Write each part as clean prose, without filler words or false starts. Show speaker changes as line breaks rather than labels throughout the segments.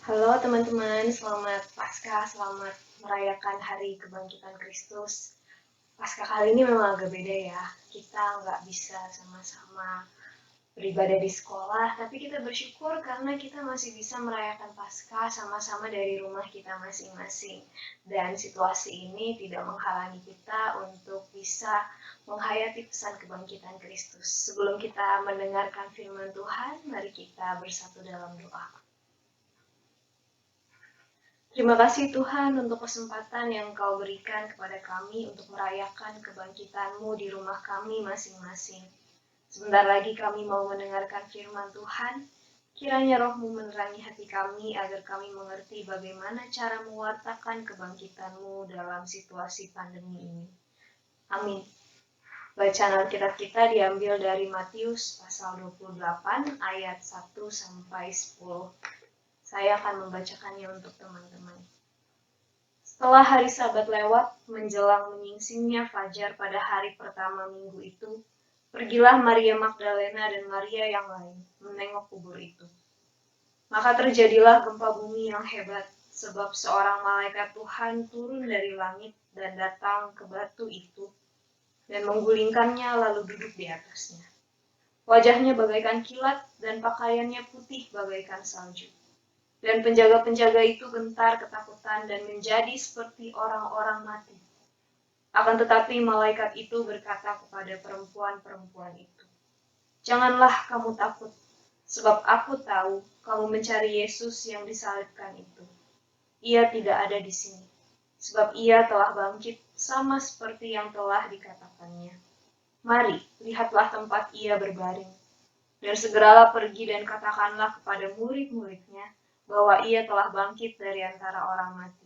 Halo teman-teman, selamat Paskah, selamat merayakan Hari Kebangkitan Kristus. Paskah kali ini memang agak beda ya. Kita nggak bisa sama-sama beribadah di sekolah, tapi kita bersyukur karena kita masih bisa merayakan Paskah sama-sama dari rumah kita masing-masing. Dan situasi ini tidak menghalangi kita untuk bisa menghayati pesan kebangkitan Kristus. Sebelum kita mendengarkan firman Tuhan, mari kita bersatu dalam doa. Terima kasih Tuhan untuk kesempatan yang Kau berikan kepada kami untuk merayakan kebangkitan-Mu di rumah kami masing-masing. Sebentar lagi kami mau mendengarkan firman Tuhan. Kiranya Roh-Mu menerangi hati kami agar kami mengerti bagaimana cara mewartakan kebangkitan-Mu dalam situasi pandemi ini. Amin. Bacaan Alkitab kita diambil dari Matius pasal 28 ayat 1 sampai 10. Saya akan membacakannya untuk teman-teman. Setelah hari Sabat lewat, menjelang menyingsingnya fajar pada hari pertama minggu itu, pergilah Maria Magdalena dan Maria yang lain menengok kubur itu. Maka terjadilah gempa bumi yang hebat, sebab seorang malaikat Tuhan turun dari langit dan datang ke batu itu, dan menggulingkannya lalu duduk di atasnya. Wajahnya bagaikan kilat dan pakaiannya putih bagaikan salju. Dan penjaga-penjaga itu gentar ketakutan dan menjadi seperti orang-orang mati. Akan tetapi malaikat itu berkata kepada perempuan-perempuan itu, "Janganlah kamu takut, sebab aku tahu kamu mencari Yesus yang disalibkan itu. Ia tidak ada di sini, sebab ia telah bangkit sama seperti yang telah dikatakannya. Mari, lihatlah tempat ia berbaring. Dan segeralah pergi dan katakanlah kepada murid-muridnya bahwa ia telah bangkit dari antara orang mati.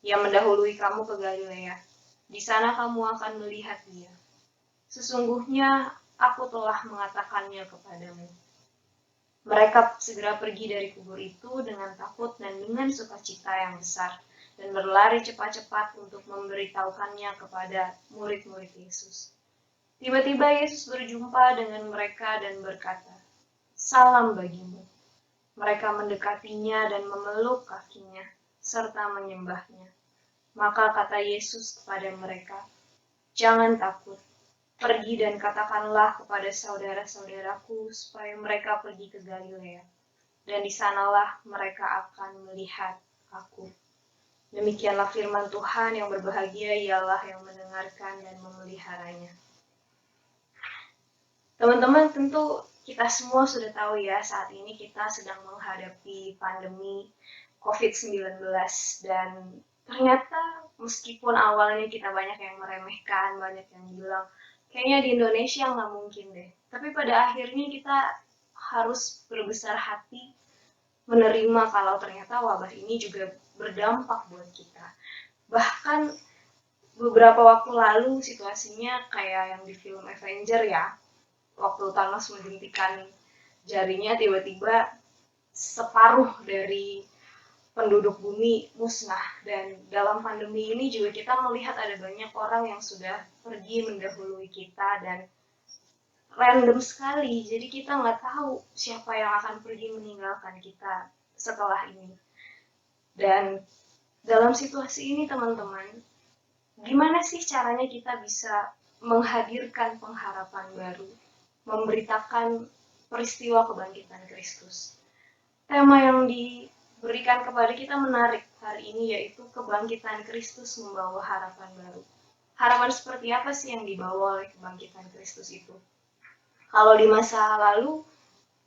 Ia mendahului kamu ke Galilea. Di sana kamu akan melihat dia. Sesungguhnya aku telah mengatakannya kepadamu." Mereka segera pergi dari kubur itu dengan takut dan dengan sukacita yang besar, dan berlari cepat-cepat untuk memberitahukannya kepada murid-murid Yesus. Tiba-tiba Yesus berjumpa dengan mereka dan berkata, "Salam bagimu." Mereka mendekatinya dan memeluk kakinya, serta menyembahnya. Maka kata Yesus kepada mereka, "Jangan takut. Pergi dan katakanlah kepada saudara-saudaraku supaya mereka pergi ke Galilea. Dan di sanalah mereka akan melihat aku." Demikianlah firman Tuhan. Yang berbahagia ialah yang mendengarkan dan memeliharanya. Teman-teman, tentu kita semua sudah tahu ya, saat ini kita sedang menghadapi pandemi COVID-19, dan ternyata meskipun awalnya kita banyak yang meremehkan, banyak yang bilang, kayaknya di Indonesia nggak mungkin deh. Tapi pada akhirnya kita harus berbesar hati menerima kalau ternyata wabah ini juga berdampak buat kita. Bahkan beberapa waktu lalu situasinya kayak yang di film Avenger ya, waktu Thanos menghentikan jarinya, tiba-tiba separuh dari penduduk bumi musnah. Dan dalam pandemi ini juga kita melihat ada banyak orang yang sudah pergi mendahului kita, dan random sekali, jadi kita nggak tahu siapa yang akan pergi meninggalkan kita setelah ini. Dan dalam situasi ini teman-teman, gimana sih caranya kita bisa menghadirkan pengharapan baru, memberitakan peristiwa kebangkitan Kristus? Tema yang diberikan kepada kita menarik hari ini, yaitu kebangkitan Kristus membawa harapan baru. Harapan seperti apa sih yang dibawa oleh kebangkitan Kristus itu? Kalau di masa lalu,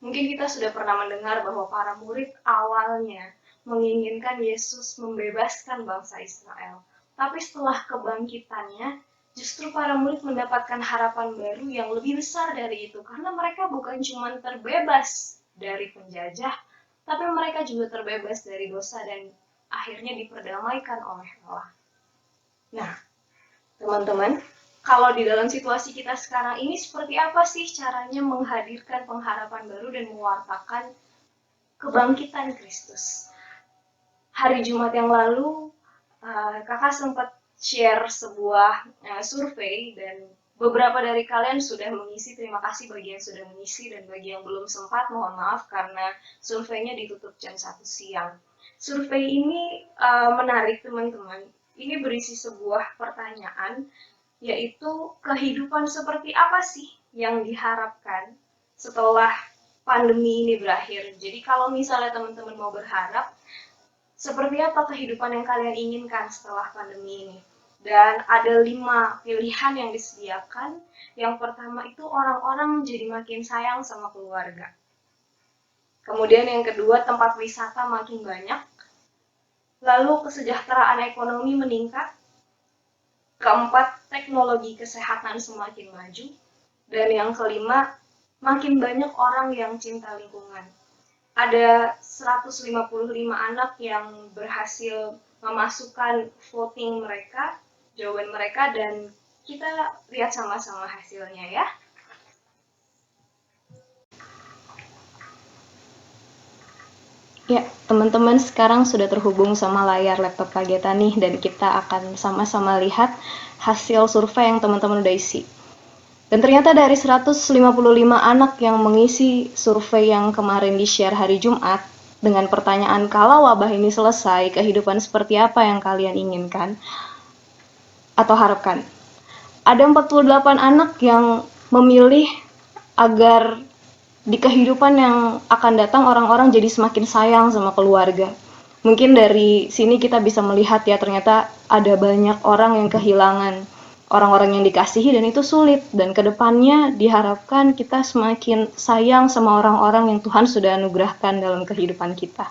mungkin kita sudah pernah mendengar bahwa para murid awalnya menginginkan Yesus membebaskan bangsa Israel. Tapi setelah kebangkitannya, justru para murid mendapatkan harapan baru yang lebih besar dari itu. Karena mereka bukan cuma terbebas dari penjajah, tapi mereka juga terbebas dari dosa dan akhirnya diperdamaikan oleh Allah. Nah, teman-teman, kalau di dalam situasi kita sekarang ini, seperti apa sih caranya menghadirkan pengharapan baru dan mewartakan kebangkitan Kristus? Hari Jumat yang lalu, kakak sempat share sebuah survei, dan beberapa dari kalian sudah mengisi. Terima kasih bagi yang sudah mengisi, dan bagi yang belum sempat, mohon maaf karena surveinya ditutup jam 1 siang. Survei ini menarik teman-teman. Ini berisi sebuah pertanyaan, yaitu kehidupan seperti apa sih yang diharapkan setelah pandemi ini berakhir. Jadi kalau misalnya teman-teman mau berharap, seperti apa kehidupan yang kalian inginkan setelah pandemi ini? Dan ada 5 pilihan yang disediakan. Yang pertama itu orang-orang menjadi makin sayang sama keluarga. Kemudian yang kedua, tempat wisata makin banyak. Lalu kesejahteraan ekonomi meningkat. Keempat, teknologi kesehatan semakin maju. Dan yang kelima, makin banyak orang yang cinta lingkungan. Ada 155 anak yang berhasil memasukkan voting mereka, jawaban mereka, dan kita lihat sama-sama hasilnya ya.
Ya, teman-teman sekarang sudah terhubung sama layar laptop Kak Geta nih, dan kita akan sama-sama lihat hasil survei yang teman-teman udah isi. Dan ternyata dari 155 anak yang mengisi survei yang kemarin di-share hari Jumat, dengan pertanyaan kalau wabah ini selesai, kehidupan seperti apa yang kalian inginkan atau harapkan. Ada 48 anak yang memilih agar di kehidupan yang akan datang orang-orang jadi semakin sayang sama keluarga. Mungkin dari sini kita bisa melihat ya, ternyata ada banyak orang yang kehilangan orang-orang yang dikasihi dan itu sulit, dan kedepannya diharapkan kita semakin sayang sama orang-orang yang Tuhan sudah anugerahkan dalam kehidupan kita.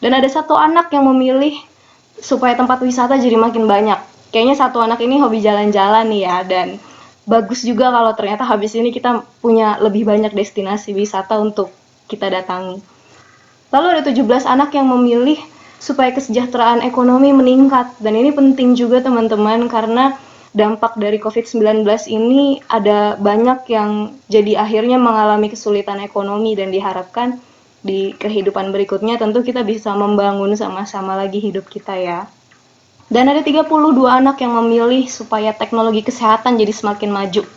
Dan ada satu anak yang memilih supaya tempat wisata jadi makin banyak. Kayaknya satu anak ini hobi jalan-jalan nih ya, dan bagus juga kalau ternyata habis ini kita punya lebih banyak destinasi wisata untuk kita datangi. Lalu ada 17 anak yang memilih supaya kesejahteraan ekonomi meningkat, dan ini penting juga teman-teman, karena dampak dari COVID-19 ini ada banyak yang jadi akhirnya mengalami kesulitan ekonomi, dan diharapkan di kehidupan berikutnya tentu kita bisa membangun sama-sama lagi hidup kita ya. Dan ada 32 anak yang memilih supaya teknologi kesehatan jadi semakin maju.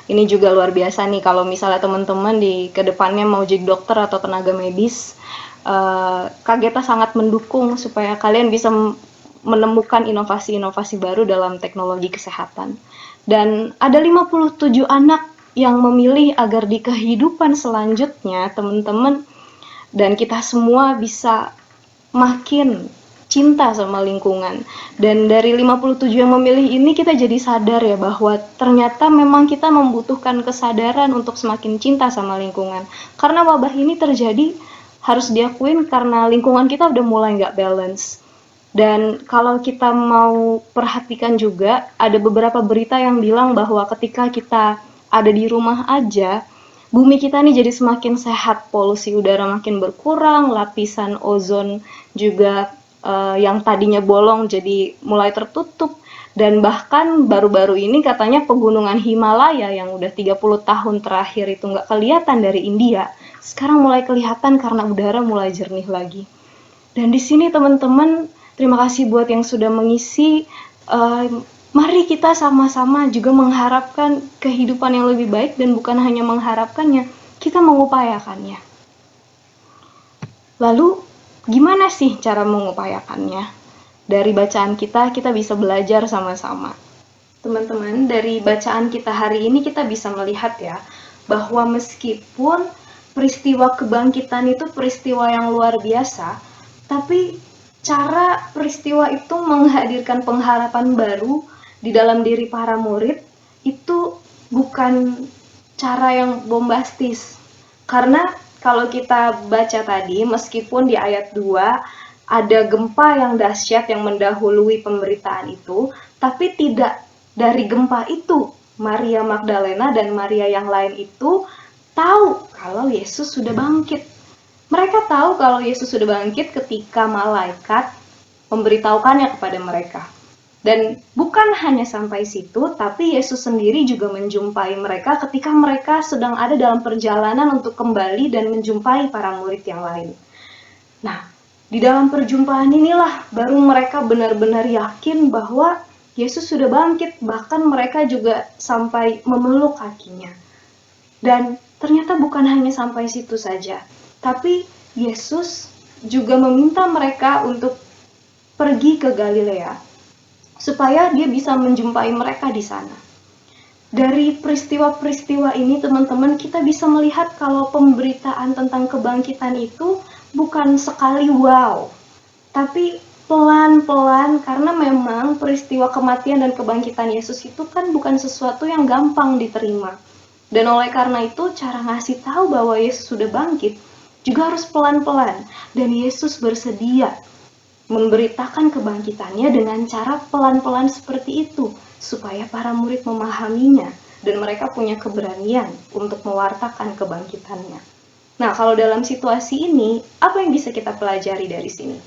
Ini juga luar biasa nih kalau misalnya teman-teman di kedepannya mau jadi dokter atau tenaga medis. Kak Geta sangat mendukung supaya kalian bisa menemukan inovasi-inovasi baru dalam teknologi kesehatan. Dan ada 57 anak yang memilih agar di kehidupan selanjutnya teman-teman dan kita semua bisa makin cinta sama lingkungan. Dan dari 57 yang memilih ini kita jadi sadar ya bahwa ternyata memang kita membutuhkan kesadaran untuk semakin cinta sama lingkungan. Karena wabah ini terjadi harus diakuin karena lingkungan kita udah mulai nggak balance. Dan kalau kita mau perhatikan juga, ada beberapa berita yang bilang bahwa ketika kita ada di rumah aja, bumi kita nih jadi semakin sehat, polusi udara makin berkurang, lapisan ozon juga yang tadinya bolong jadi mulai tertutup, dan bahkan baru-baru ini katanya pegunungan Himalaya yang udah 30 tahun terakhir itu nggak kelihatan dari India, sekarang mulai kelihatan karena udara mulai jernih lagi. Dan di sini teman-teman, terima kasih buat yang sudah mengisi. Mari kita sama-sama juga mengharapkan kehidupan yang lebih baik, dan bukan hanya mengharapkannya, kita mengupayakannya. Lalu gimana sih cara mengupayakannya? Dari bacaan kita bisa belajar sama-sama. Teman-teman, dari bacaan kita hari ini kita bisa melihat ya, bahwa meskipun peristiwa kebangkitan itu peristiwa yang luar biasa, tapi cara peristiwa itu menghadirkan pengharapan baru di dalam diri para murid itu bukan cara yang bombastis. Karena kalau kita baca tadi, meskipun di ayat 2 ada gempa yang dahsyat yang mendahului pemberitaan itu, tapi tidak dari gempa itu Maria Magdalena dan Maria yang lain itu tahu kalau Yesus sudah bangkit. Mereka tahu kalau Yesus sudah bangkit ketika malaikat memberitahukannya kepada mereka. Dan bukan hanya sampai situ, tapi Yesus sendiri juga menjumpai mereka ketika mereka sedang ada dalam perjalanan untuk kembali dan menjumpai para murid yang lain. Nah, di dalam perjumpaan inilah baru mereka benar-benar yakin bahwa Yesus sudah bangkit, bahkan mereka juga sampai memeluk kakinya. Dan ternyata bukan hanya sampai situ saja, tapi Yesus juga meminta mereka untuk pergi ke Galilea supaya dia bisa menjumpai mereka di sana. Dari peristiwa-peristiwa ini teman-teman, kita bisa melihat kalau pemberitaan tentang kebangkitan itu bukan sekali wow, tapi pelan-pelan, karena memang peristiwa kematian dan kebangkitan Yesus itu kan bukan sesuatu yang gampang diterima. Dan oleh karena itu, cara ngasih tahu bahwa Yesus sudah bangkit juga harus pelan-pelan. Dan Yesus bersedia memberitakan kebangkitannya dengan cara pelan-pelan seperti itu, supaya para murid memahaminya dan mereka punya keberanian untuk mewartakan kebangkitannya. Nah, kalau dalam situasi ini, apa yang bisa kita pelajari dari sini?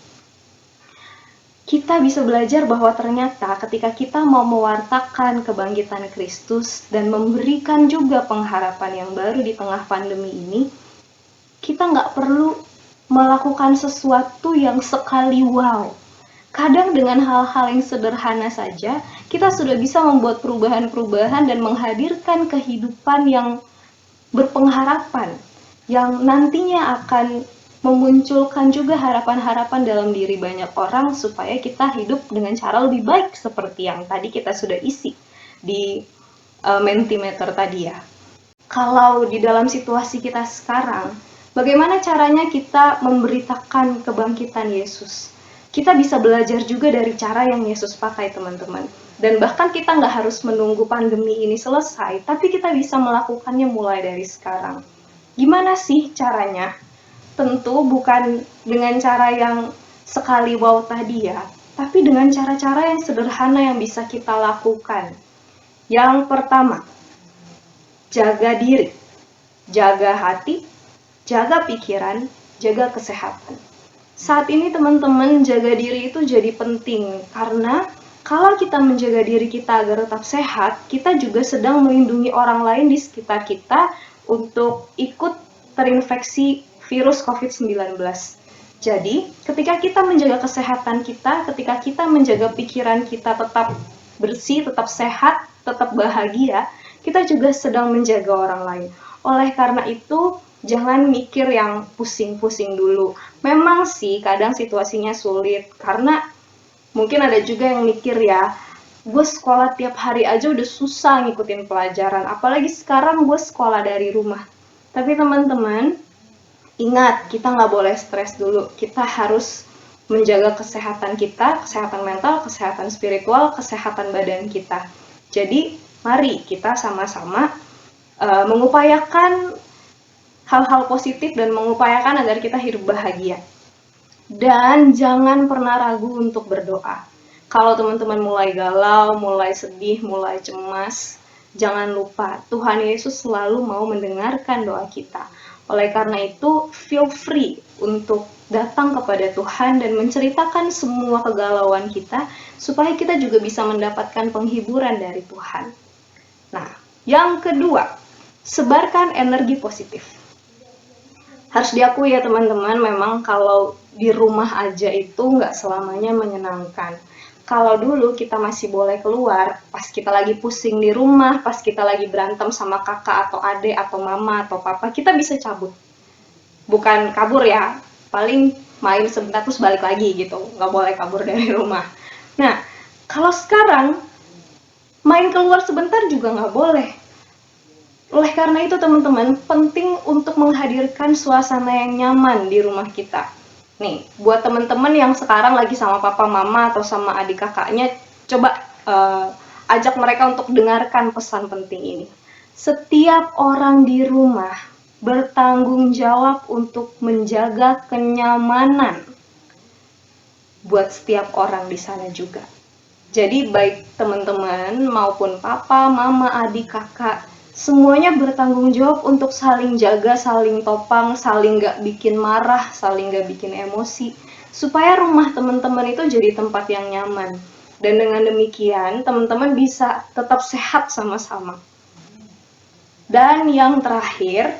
Kita bisa belajar bahwa ternyata ketika kita mau mewartakan kebangkitan Kristus dan memberikan juga pengharapan yang baru di tengah pandemi ini, kita nggak perlu melakukan sesuatu yang sekali wow. Kadang dengan hal-hal yang sederhana saja, kita sudah bisa membuat perubahan-perubahan dan menghadirkan kehidupan yang berpengharapan, yang nantinya akan memunculkan juga harapan-harapan dalam diri banyak orang supaya kita hidup dengan cara lebih baik seperti yang tadi kita sudah isi di Mentimeter tadi ya. Kalau di dalam situasi kita sekarang, bagaimana caranya kita memberitakan kebangkitan Yesus? Kita bisa belajar juga dari cara yang Yesus pakai, teman-teman. Dan bahkan kita nggak harus menunggu pandemi ini selesai, tapi kita bisa melakukannya mulai dari sekarang. Gimana sih caranya? Tentu bukan dengan cara yang sekali wow tadi ya, tapi dengan cara-cara yang sederhana yang bisa kita lakukan. Yang pertama, jaga diri, jaga hati, jaga pikiran, jaga kesehatan. Saat ini teman-teman, jaga diri itu jadi penting karena kalau kita menjaga diri kita agar tetap sehat, kita juga sedang melindungi orang lain di sekitar kita untuk ikut terinfeksi virus COVID-19. Jadi, ketika kita menjaga kesehatan kita, ketika kita menjaga pikiran kita tetap bersih, tetap sehat, tetap bahagia, kita juga sedang menjaga orang lain. Oleh karena itu, jangan mikir yang pusing-pusing dulu. Memang sih kadang situasinya sulit, karena mungkin ada juga yang mikir ya, gue sekolah tiap hari aja udah susah ngikutin pelajaran, apalagi sekarang gue sekolah dari rumah. Tapi teman-teman, ingat, kita nggak boleh stres dulu. Kita harus menjaga kesehatan kita, kesehatan mental, kesehatan spiritual, kesehatan badan kita. Jadi, mari kita sama-sama mengupayakan hal-hal positif dan mengupayakan agar kita hidup bahagia. Dan jangan pernah ragu untuk berdoa. Kalau teman-teman mulai galau, mulai sedih, mulai cemas, jangan lupa Tuhan Yesus selalu mau mendengarkan doa kita. Oleh karena itu, feel free untuk datang kepada Tuhan dan menceritakan semua kegalauan kita, supaya kita juga bisa mendapatkan penghiburan dari Tuhan. Nah, yang kedua, sebarkan energi positif. Harus diakui ya teman-teman, memang kalau di rumah aja itu nggak selamanya menyenangkan. Kalau dulu kita masih boleh keluar, pas kita lagi pusing di rumah, pas kita lagi berantem sama kakak atau adik atau mama atau papa, kita bisa cabut. Bukan kabur ya, paling main sebentar terus balik lagi gitu, nggak boleh kabur dari rumah. Nah, kalau sekarang main keluar sebentar juga nggak boleh. Oleh karena itu teman-teman, penting untuk menghadirkan suasana yang nyaman di rumah kita. Nih, buat teman-teman yang sekarang lagi sama papa mama atau sama adik kakaknya, coba ajak mereka untuk dengarkan pesan penting ini. Setiap orang di rumah bertanggung jawab untuk menjaga kenyamanan buat setiap orang di sana juga. Jadi baik teman-teman maupun papa, mama, adik, kakak, semuanya bertanggung jawab untuk saling jaga, saling topang, saling gak bikin marah, saling gak bikin emosi, supaya rumah teman-teman itu jadi tempat yang nyaman. Dan dengan demikian, teman-teman bisa tetap sehat sama-sama. Dan yang terakhir,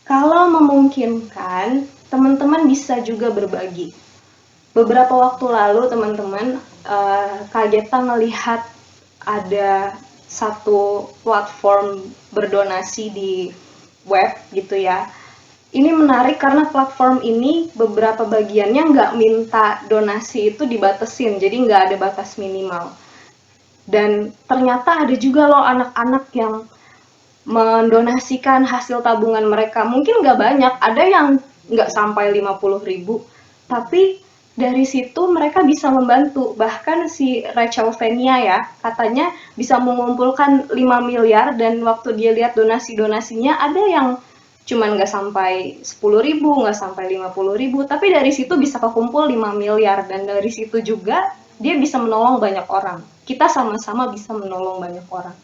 kalau memungkinkan, teman-teman bisa juga berbagi. Beberapa waktu lalu teman-teman, Kak Geta ngelihat ada satu platform berdonasi di web gitu ya. Ini menarik karena platform ini beberapa bagiannya nggak minta donasi itu dibatasin, jadi nggak ada batas minimal. Dan ternyata ada juga loh anak-anak yang mendonasikan hasil tabungan mereka. Mungkin nggak banyak, ada yang nggak sampai 50.000, tapi dari situ mereka bisa membantu. Bahkan si Rachel Venia ya, katanya bisa mengumpulkan 5 miliar, dan waktu dia lihat donasi-donasinya ada yang cuman nggak sampai 10.000, nggak sampai 50.000, tapi dari situ bisa kekumpul 5 miliar, dan dari situ juga dia bisa menolong banyak orang. Kita sama-sama bisa menolong banyak orang.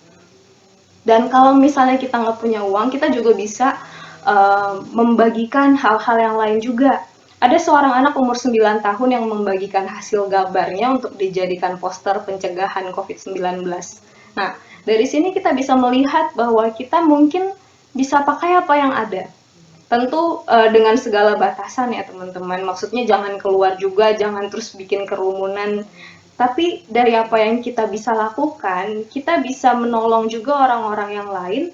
Dan kalau misalnya kita nggak punya uang, kita juga bisa membagikan hal-hal yang lain juga. Ada seorang anak umur 9 tahun yang membagikan hasil gambarnya untuk dijadikan poster pencegahan COVID-19. Nah, dari sini kita bisa melihat bahwa kita mungkin bisa pakai apa yang ada. Tentu dengan segala batasan ya teman-teman. Maksudnya jangan keluar juga, jangan terus bikin kerumunan. Tapi dari apa yang kita bisa lakukan, kita bisa menolong juga orang-orang yang lain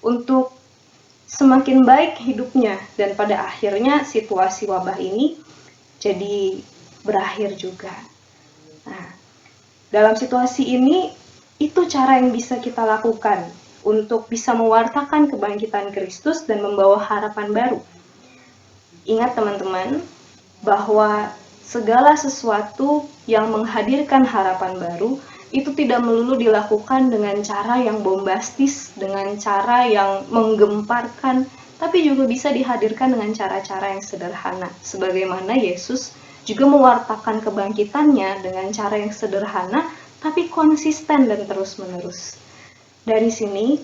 untuk semakin baik hidupnya. Dan pada akhirnya situasi wabah ini jadi berakhir juga. Nah, dalam situasi ini, itu cara yang bisa kita lakukan untuk bisa mewartakan kebangkitan Kristus dan membawa harapan baru. Ingat teman-teman, bahwa segala sesuatu yang menghadirkan harapan baru itu tidak melulu dilakukan dengan cara yang bombastis, dengan cara yang menggemparkan, tapi juga bisa dihadirkan dengan cara-cara yang sederhana. Sebagaimana Yesus juga mewartakan kebangkitannya dengan cara yang sederhana, tapi konsisten dan terus-menerus. Dari sini,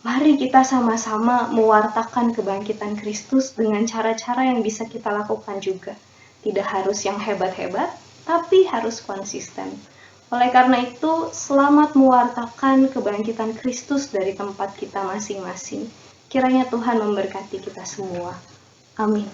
mari kita sama-sama mewartakan kebangkitan Kristus dengan cara-cara yang bisa kita lakukan juga. Tidak harus yang hebat-hebat, tapi harus konsisten. Oleh karena itu, selamat mewartakan kebangkitan Kristus dari tempat kita masing-masing. Kiranya Tuhan memberkati kita semua. Amin.